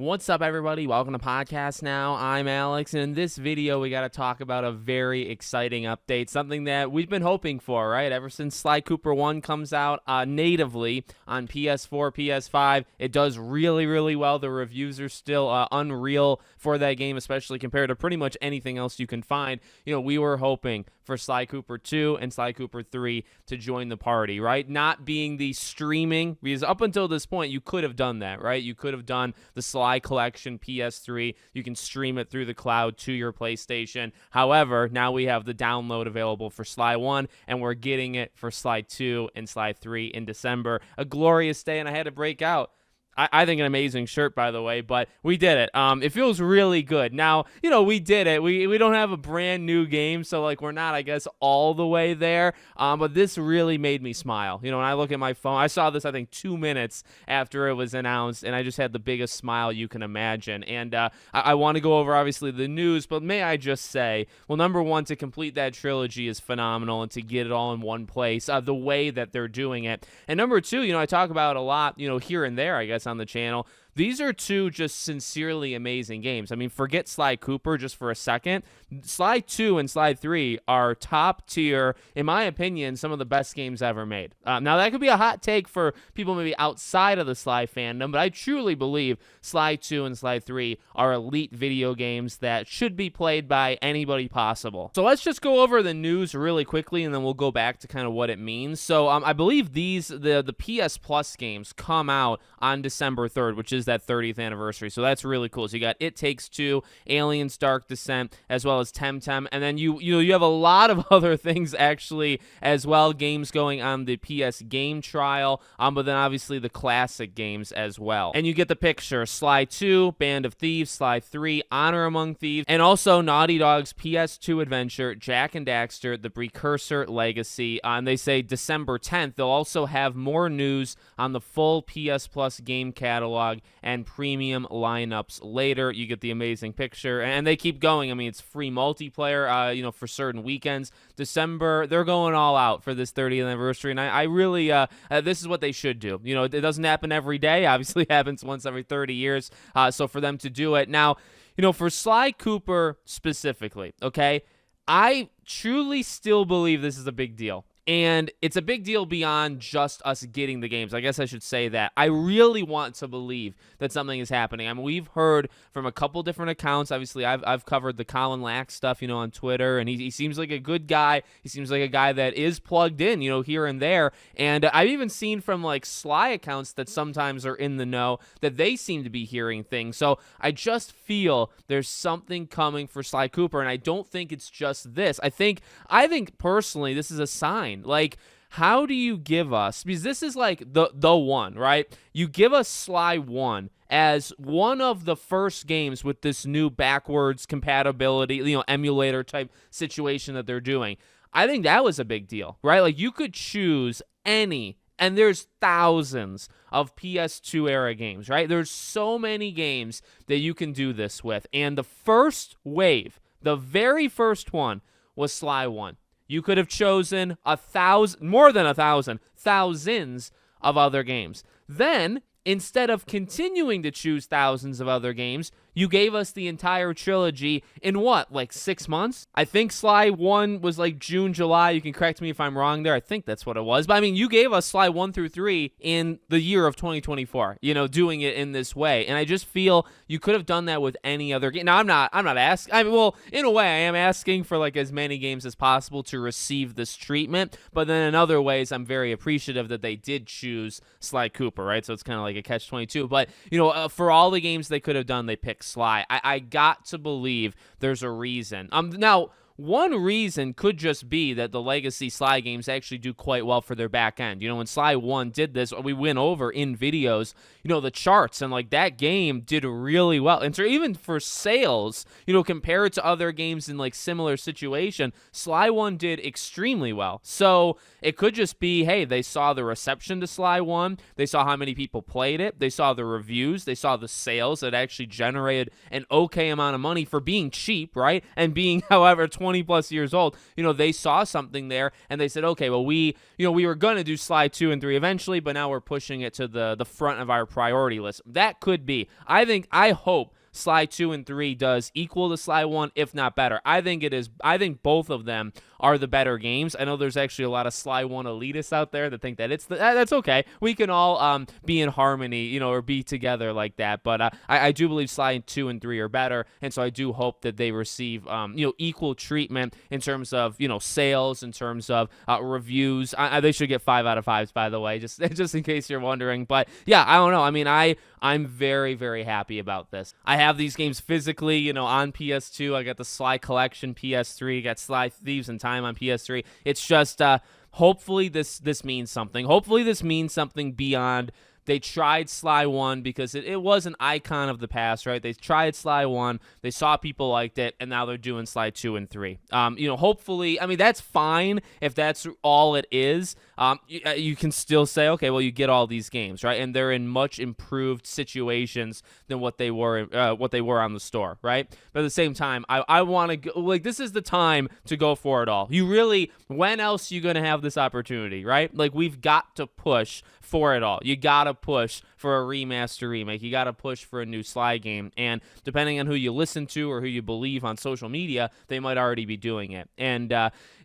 What's up, everybody? Welcome to Podcast Now. I'm Alex, and in this video, we got to talk about a very exciting update, something that we've been hoping for, right? Ever since Sly Cooper 1 comes out natively on PS4, PS5, it does really, really well. The reviews are still unreal for that game, especially compared to pretty much anything else you can find. You know, we were hoping for Sly Cooper 2 and Sly Cooper 3 to join the party, right? Not being the streaming, because up until this point, you could have done that, right? You could have done the Sly Collection PS3. You can stream it through the cloud to your PlayStation. However, now we have the download available for Sly 1, and we're getting it for Sly 2 and Sly 3 in December. A glorious day, and I had to break out. I think an amazing shirt, by the way, but we did it. It feels really good. Now, you know, we did it. We don't have a brand new game, so, like, we're not, I guess, all the way there, but this really made me smile. You know, when I look at my phone, I saw this, I think, 2 minutes after it was announced, and I just had the biggest smile you can imagine. And I want to go over, obviously, the news, but may I just say, well, number one, to complete that trilogy is phenomenal, and to get it all in one place, the way that they're doing it. And number two, you know, I talk about a lot, you know, here and there, I guess, on the channel. These are two just sincerely amazing games. I mean, forget Sly Cooper just for a second. Sly 2 and Sly 3 are top tier, in my opinion, some of the best games ever made. Now, that could be a hot take for people maybe outside of the Sly fandom, but I truly believe Sly 2 and Sly 3 are elite video games that should be played by anybody possible. So let's just go over the news really quickly, and then we'll go back to kind of what it means. So I believe the PS Plus games come out on December 3rd, which is that 30th anniversary. So that's really cool. So you got It Takes Two, Aliens Dark Descent, as well as Temtem, and then you have a lot of other things actually as well, games going on the PS game trial, but then obviously the classic games as well. And you get the picture: Sly 2, Band of Thieves, Sly 3, Honor Among Thieves, and also Naughty Dog's PS2 adventure, Jak and Daxter: The Precursor Legacy. And they say December 10th. They'll also have more news on the full PS Plus game catalog and premium lineups later. You get the amazing picture, and they keep going. I mean, it's free multiplayer, you know, for certain weekends. December, they're going all out for this 30th anniversary, and I really, this is what they should do. You know, it doesn't happen every day. Obviously, it happens once every 30 years, so for them to do it. Now, you know, for Sly Cooper specifically, okay, I truly still believe this is a big deal. And it's a big deal beyond just us getting the games. I guess I should say that. I really want to believe that something is happening. I mean, we've heard from a couple different accounts. Obviously, I've covered the Colin Lack stuff, you know, on Twitter, and he seems like a good guy. He seems like a guy that is plugged in, you know, here and there. And I've even seen from, like, Sly accounts that sometimes are in the know that they seem to be hearing things. So I just feel there's something coming for Sly Cooper, and I don't think it's just this. I think personally this is a sign. Like, how do you give us, because this is like the one, right? You give us Sly 1 as one of the first games with this new backwards compatibility, you know, emulator type situation that they're doing. I think that was a big deal, right? Like, you could choose any, and there's thousands of PS2 era games, right? There's so many games that you can do this with. And the first wave, the very first one, was Sly 1. You could have chosen more than 1,000, thousands of other games. Then, instead of continuing to choose thousands of other games, you gave us the entire trilogy in what, like 6 months? I think Sly 1 was like June, July. You can correct me if I'm wrong there. I think that's what it was. But I mean, you gave us Sly 1 through 3 in the year of 2024, you know, doing it in this way. And I just feel you could have done that with any other game. Now, I'm not asking. I mean, well, in a way, I am asking for like as many games as possible to receive this treatment. But then in other ways, I'm very appreciative that they did choose Sly Cooper, right? So it's kind of like a catch-22. But, you know, for all the games they could have done, they picked Sly. I got to believe there's a reason. Now, one reason could just be that the legacy Sly games actually do quite well for their back end. You know, when Sly 1 did this, we went over in videos, you know, the charts, and like that game did really well. And so even for sales, you know, compared to other games in like similar situation, Sly 1 did extremely well. So it could just be, hey, they saw the reception to Sly 1, they saw how many people played it, they saw the reviews, they saw the sales that actually generated an okay amount of money for being cheap, right? And being, however, 20 20 plus years old, they saw something there and they said, okay, well, we were going to do Sly 2 and 3 eventually, but now we're pushing it to the front of our priority list. That could be. I hope Sly 2 and 3 does equal to Sly 1, if not better. I think both of them are the better games. I know there's actually a lot of Sly 1 elitists out there that think that that's okay. We can all be in harmony, or be together like that. But I do believe Sly 2 and 3 are better, and so I do hope that they receive equal treatment in terms of sales, in terms of reviews. They should get 5 out of 5s, by the way, just in case you're wondering. But yeah, I don't know. I mean, I'm very, very happy about this. I have these games physically, on PS2. I got the Sly Collection PS3, got Sly Thieves in Time on PS3. It's just hopefully this means something. Hopefully this means something beyond they tried Sly 1 because it was an icon of the past, right? They tried Sly 1, they saw people liked it, and now they're doing Sly 2 and 3. Hopefully, I mean, that's fine if that's all it is. You can still say, okay, well, you get all these games, right? And they're in much improved situations than what they were on the store, right? But at the same time, I want to go, like, this is the time to go for it all. When else are you going to have this opportunity, right? Like, we've got to push for it all. You gotta push for a remaster remake. You gotta push for a new Sly game. And depending on who you listen to or who you believe on social media, they might already be doing it. And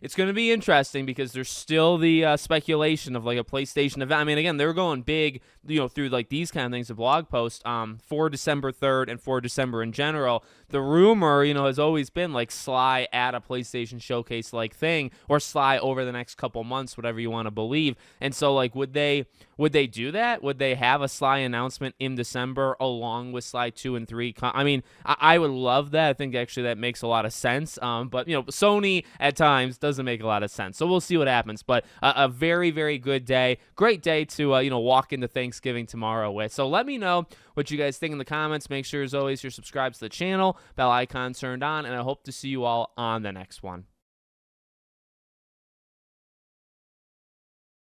it's going to be interesting because there's still the speculation of like a PlayStation event. I mean, again, they're going big, through like these kind of things, a blog post for December 3rd and for December in general. The rumor, has always been like Sly at a PlayStation showcase like thing, or Sly over the next couple months, whatever you want to believe. And so like, would they do that? Would they have a Sly announcement in December along with Sly 2 and 3? I mean, I would love that. I think actually that makes a lot of sense. But Sony at times doesn't make a lot of sense. So we'll see what happens. But a very, very good day. Great day to walk into Thanksgiving tomorrow with. So let me know what you guys think in the comments. Make sure, as always, you're subscribed to the channel, bell icon turned on, and I hope to see you all on the next one.